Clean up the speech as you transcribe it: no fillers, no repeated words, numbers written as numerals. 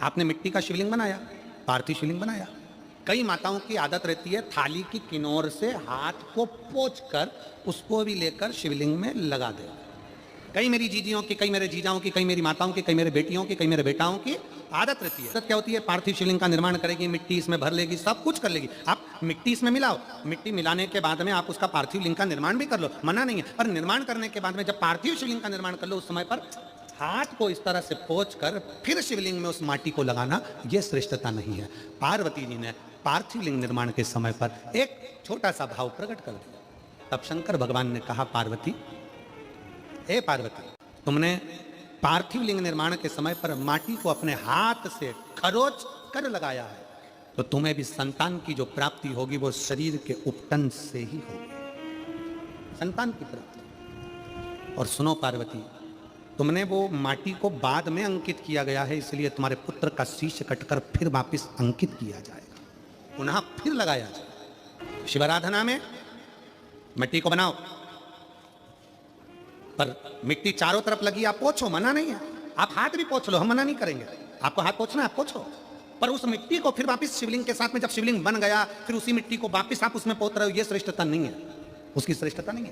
आपने मिट्टी का शिवलिंग बनाया, पार्थिव शिवलिंग बनाया। कई माताओं की आदत रहती है थाली की किनोर से हाथ को पोंछकर उसको भी लेकर शिवलिंग में लगा दे। कई मेरी जीजियों की, कई मेरे जीजाओं की, कई मेरी माताओं की, कई मेरे बेटियों की, कई मेरे बेटाओं की आदत रहती है। आदत क्या होती है? पार्थिव शिवलिंग का निर्माण करेगी, मिट्टी इसमें भर लेगी, सब कुछ कर लेगी। आप मिट्टी इसमें मिलाओ, मिट्टी मिलाने के बाद में आप उसका पार्थिव लिंग का निर्माण भी कर लो, मना नहीं है। पर निर्माण करने के बाद में जब पार्थिव शिवलिंग का निर्माण कर लो, उस समय पर हाथ को इस तरह से पोंछ कर फिर शिवलिंग में उस माटी को लगाना, यह श्रेष्ठता नहीं है। पार्वती जी ने पार्थिव लिंग निर्माण के समय पर एक छोटा सा भाव प्रकट कर दिया। तब शंकर भगवान ने कहा, पार्वती, हे पार्वती, तुमने पार्थिव लिंग निर्माण के समय पर माटी को अपने हाथ से खरोच कर लगाया है, तो तुम्हें भी संतान की जो प्राप्ति होगी वो शरीर के उपटन से ही होगी, संतान की प्राप्ति। और सुनो पार्वती, तुमने वो माटी को बाद में अंकित किया गया है, इसलिए तुम्हारे पुत्र का शीश कटकर फिर वापिस अंकित किया जाएगा, पुनः फिर लगाया जाएगा। शिवाराधना में मिट्टी को बनाओ, पर मिट्टी चारों तरफ लगी, आप पोंछो, मना नहीं है। आप हाथ भी पोंछ लो, हम मना नहीं करेंगे। आपको हाथ पोंछना है, आप पोंछो, पर उस मिट्टी को फिर वापस शिवलिंग के साथ में, जब शिवलिंग बन गया, फिर उसी मिट्टी को वापस आप उसमें पोत रहे हो, ये श्रेष्ठता नहीं है, उसकी श्रेष्ठता नहीं है।